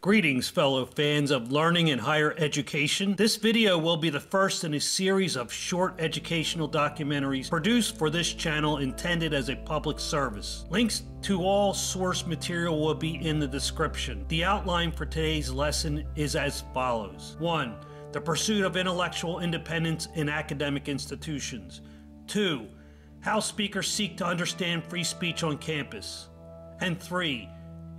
Greetings, fellow fans of learning and higher education. This video will be the first in a series of short educational documentaries produced for this channel intended as a public service. Links to all source material will be in the description. The outline for today's lesson is as follows. 1. The pursuit of intellectual independence in academic institutions. 2. How speakers seek to understand free speech on campus. And 3.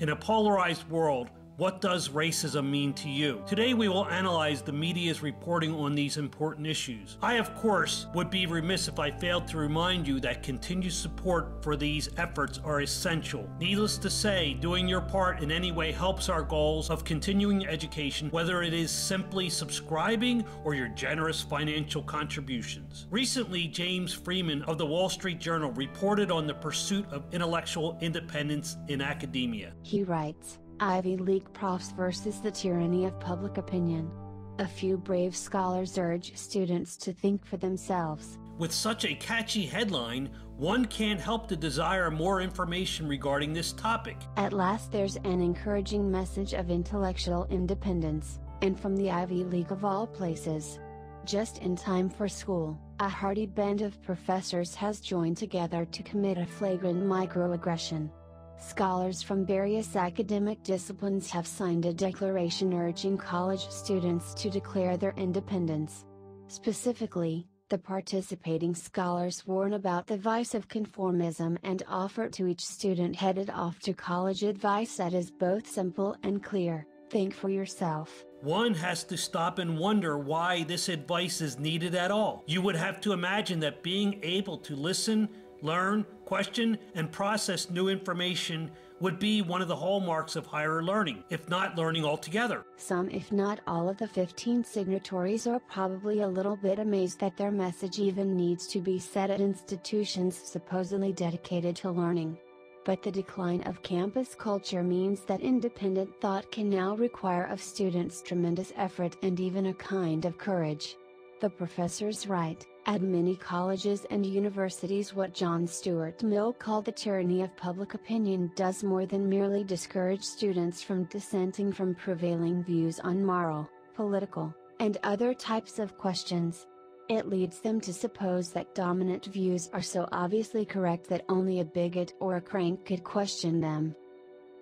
In a polarized world, what does racism mean to you? Today we will analyze the media's reporting on these important issues. I, of course, would be remiss if I failed to remind you that continued support for these efforts are essential. Needless to say, doing your part in any way helps our goals of continuing education, whether it is simply subscribing or your generous financial contributions. Recently, James Freeman of the Wall Street Journal reported on the pursuit of intellectual independence in academia. He writes, Ivy League profs versus the tyranny of public opinion. A few brave scholars urge students to think for themselves. With such a catchy headline, one can't help to desire more information regarding this topic. At last there's an encouraging message of intellectual independence, and from the Ivy League of all places. Just in time for school, a hardy band of professors has joined together to commit a flagrant microaggression. Scholars from various academic disciplines have signed a declaration urging college students to declare their independence. Specifically, the participating scholars warn about the vice of conformism and offer to each student headed off to college advice that is both simple and clear: think for yourself. One has to stop and wonder why this advice is needed at all. You would have to imagine that being able to listen, learn, question, and process new information would be one of the hallmarks of higher learning, if not learning altogether. Some, if not all of the 15 signatories are probably a little bit amazed that their message even needs to be said at institutions supposedly dedicated to learning. But the decline of campus culture means that independent thought can now require of students tremendous effort and even a kind of courage. The professors write, at many colleges and universities what John Stuart Mill called the tyranny of public opinion does more than merely discourage students from dissenting from prevailing views on moral, political, and other types of questions. It leads them to suppose that dominant views are so obviously correct that only a bigot or a crank could question them.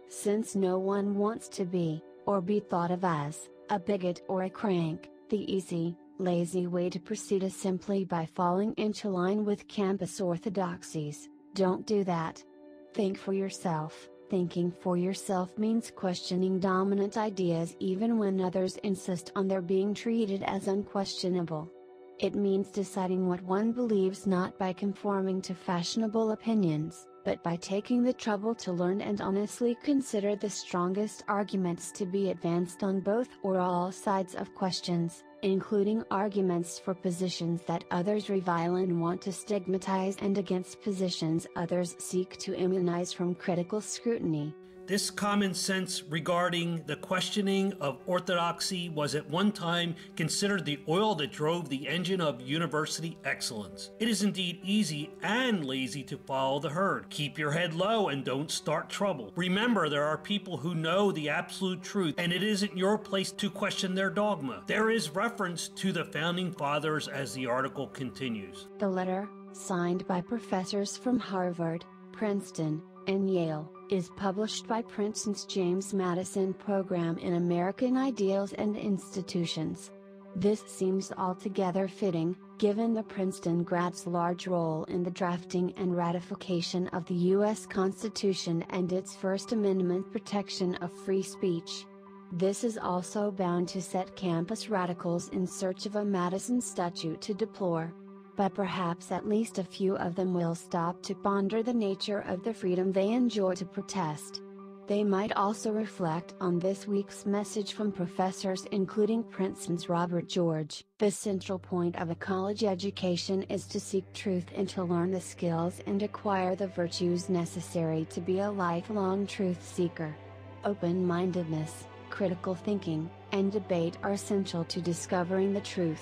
Since no one wants to be, or be thought of as, a bigot or a crank, the easy, lazy way to proceed is simply by falling into line with campus orthodoxies. Don't do that. Think for yourself. Thinking for yourself means questioning dominant ideas even when others insist on their being treated as unquestionable. It means deciding what one believes not by conforming to fashionable opinions, but by taking the trouble to learn and honestly consider the strongest arguments to be advanced on both or all sides of questions, including arguments for positions that others revile and want to stigmatize and against positions others seek to immunize from critical scrutiny. This common sense regarding the questioning of orthodoxy was at one time considered the oil that drove the engine of university excellence. It is indeed easy and lazy to follow the herd. Keep your head low and don't start trouble. Remember, there are people who know the absolute truth, and it isn't your place to question their dogma. There is reference to the founding fathers as the article continues. The letter, signed by professors from Harvard, Princeton, and Yale, is published by Princeton's James Madison Program in American Ideals and Institutions. This seems altogether fitting, given the Princeton grad's large role in the drafting and ratification of the U.S. Constitution and its First Amendment protection of free speech. This is also bound to set campus radicals in search of a Madison statute to deplore. But perhaps at least a few of them will stop to ponder the nature of the freedom they enjoy to protest. They might also reflect on this week's message from professors including Princeton's Robert George. The central point of a college education is to seek truth and to learn the skills and acquire the virtues necessary to be a lifelong truth seeker. Open-mindedness, critical thinking, and debate are essential to discovering the truth.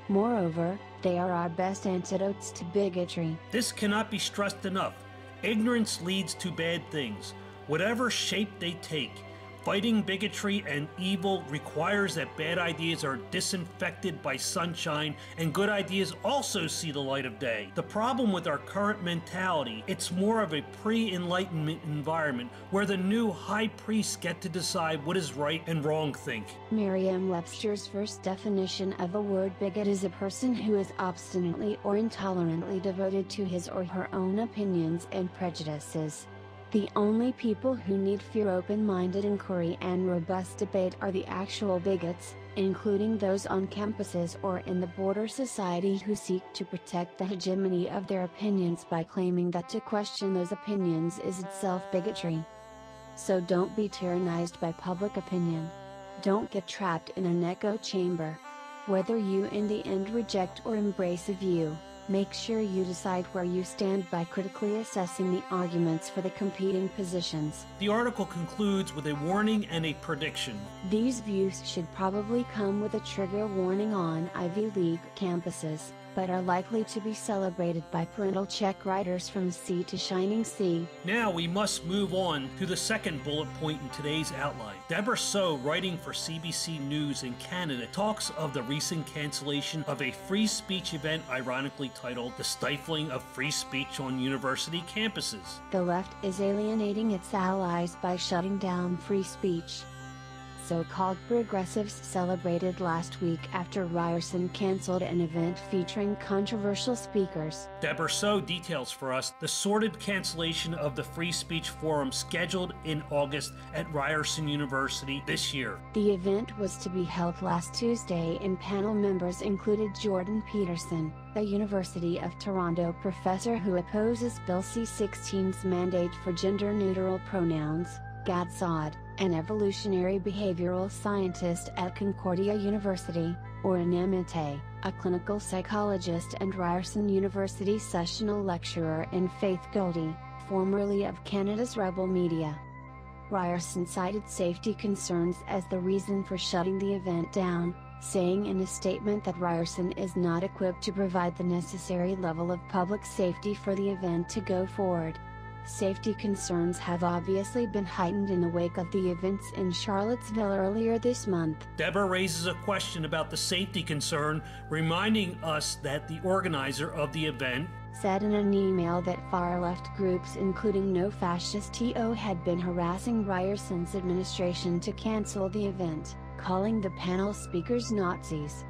Moreover, they are our best antidotes to bigotry. This cannot be stressed enough. Ignorance leads to bad things, whatever shape they take. Fighting bigotry and evil requires that bad ideas are disinfected by sunshine and good ideas also see the light of day. The problem with our current mentality, it's more of a pre-enlightenment environment where the new high priests get to decide what is right and wrong think. Merriam-Webster's first definition of a word bigot is a person who is obstinately or intolerantly devoted to his or her own opinions and prejudices. The only people who need fear open-minded inquiry and robust debate are the actual bigots, including those on campuses or in the border society who seek to protect the hegemony of their opinions by claiming that to question those opinions is itself bigotry. So don't be tyrannized by public opinion. Don't get trapped in an echo chamber. Whether you in the end reject or embrace a view, make sure you decide where you stand by critically assessing the arguments for the competing positions. The article concludes with a warning and a prediction. These views should probably come with a trigger warning on Ivy League campuses, but are likely to be celebrated by parental check writers from sea to shining sea. Now we must move on to the second bullet point in today's outline. Deborah So, writing for CBC News in Canada, talks of the recent cancellation of a free speech event ironically titled The Stifling of Free Speech on University Campuses. The left is alienating its allies by shutting down free speech. So-called progressives celebrated last week after Ryerson canceled an event featuring controversial speakers. Deborah So details for us the sordid cancellation of the Free Speech Forum scheduled in August at Ryerson University this year. The event was to be held last Tuesday and panel members included Jordan Peterson, a University of Toronto professor who opposes Bill C-16's mandate for gender-neutral pronouns, Gad Saad, an evolutionary behavioral scientist at Concordia University, Oren Amite, a clinical psychologist and Ryerson University sessional lecturer, and Faith Goldie, formerly of Canada's Rebel Media. Ryerson cited safety concerns as the reason for shutting the event down, saying in a statement that Ryerson is not equipped to provide the necessary level of public safety for the event to go forward. Safety concerns have obviously been heightened in the wake of the events in Charlottesville earlier this month. Deborah raises a question about the safety concern, reminding us that the organizer of the event said in an email that far-left groups including No Fascist TO had been harassing Ryerson's administration to cancel the event, calling the panel speakers Nazis.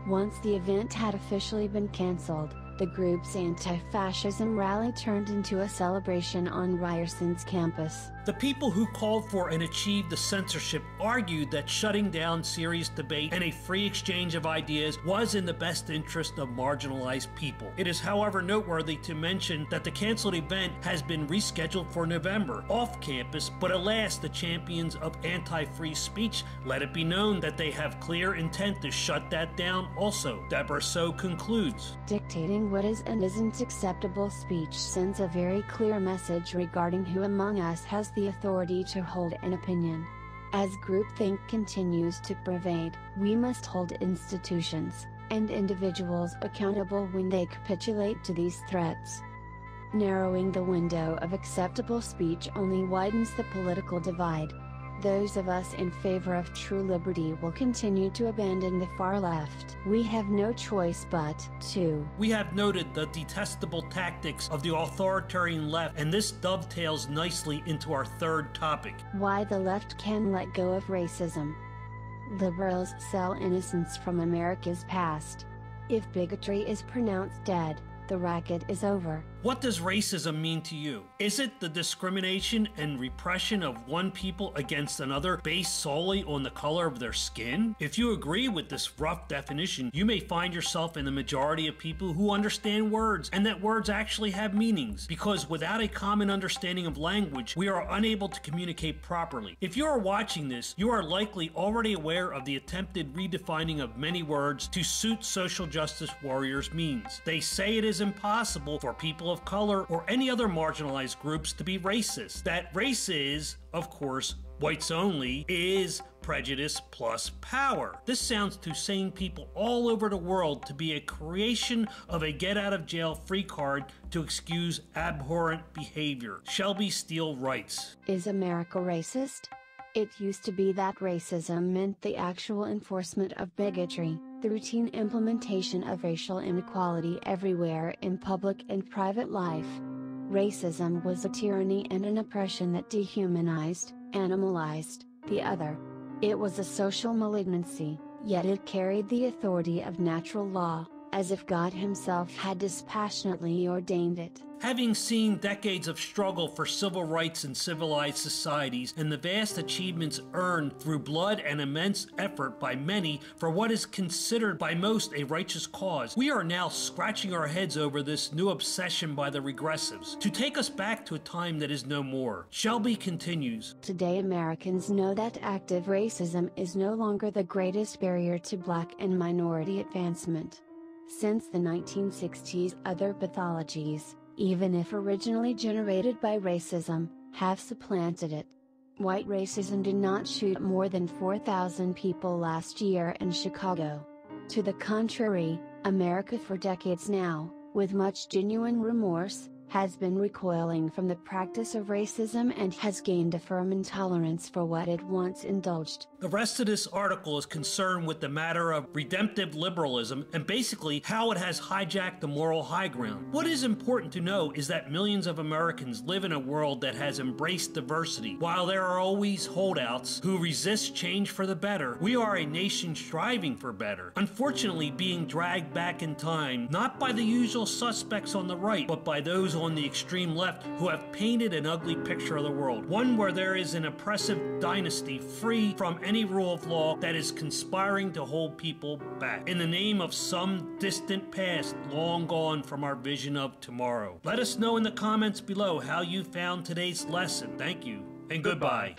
Once the event had officially been canceled, the group's anti-fascism rally turned into a celebration on Ryerson's campus. The people who called for and achieved the censorship argued that shutting down serious debate and a free exchange of ideas was in the best interest of marginalized people. It is, however, noteworthy to mention that the canceled event has been rescheduled for November, off campus, but alas, the champions of anti-free speech let it be known that they have clear intent to shut that down also. Deborah So concludes. Dictating what is and isn't acceptable speech sends a very clear message regarding who among us has the authority to hold an opinion. As groupthink continues to pervade, we must hold institutions and individuals accountable when they capitulate to these threats. Narrowing the window of acceptable speech only widens the political divide. Those of us in favor of true liberty will continue to abandon the far left. We have no choice but to. We have noted the detestable tactics of the authoritarian left, and this dovetails nicely into our third topic. Why the left can let go of racism. Liberals sell innocence from America's past. If bigotry is pronounced dead, the racket is over. What does racism mean to you? Is it the discrimination and repression of one people against another based solely on the color of their skin? If you agree with this rough definition, you may find yourself in the majority of people who understand words and that words actually have meanings, because without a common understanding of language, we are unable to communicate properly. If you are watching this, you are likely already aware of the attempted redefining of many words to suit social justice warriors' means. They say it is impossible for people of color or any other marginalized groups to be racist. That race is, of course, whites only, is prejudice plus power. This sounds to sane people all over the world to be a creation of a get-out-of-jail-free card to excuse abhorrent behavior. Shelby Steele writes, Is America racist? It used to be that racism meant the actual enforcement of bigotry, the routine implementation of racial inequality everywhere in public and private life. Racism was a tyranny and an oppression that dehumanized, animalized, the other. It was a social malignancy, yet it carried the authority of natural law, as if God himself had dispassionately ordained it. Having seen decades of struggle for civil rights in civilized societies and the vast achievements earned through blood and immense effort by many for what is considered by most a righteous cause, we are now scratching our heads over this new obsession by the regressives to take us back to a time that is no more. Shelby continues. Today Americans know that active racism is no longer the greatest barrier to black and minority advancement. Since the 1960s, other pathologies, even if originally generated by racism, have supplanted it. White racism did not shoot more than 4,000 people last year in Chicago. To the contrary, America for decades now, with much genuine remorse, has been recoiling from the practice of racism and has gained a firm intolerance for what it once indulged. The rest of this article is concerned with the matter of redemptive liberalism and basically how it has hijacked the moral high ground. What is important to know is that millions of Americans live in a world that has embraced diversity. While there are always holdouts who resist change for the better, we are a nation striving for better. Unfortunately, being dragged back in time, not by the usual suspects on the right, but by those on the extreme left who have painted an ugly picture of the world. One where there is an oppressive dynasty free from any rule of law that is conspiring to hold people back in the name of some distant past long gone from our vision of tomorrow. Let us know in the comments below how you found today's lesson. Thank you and goodbye.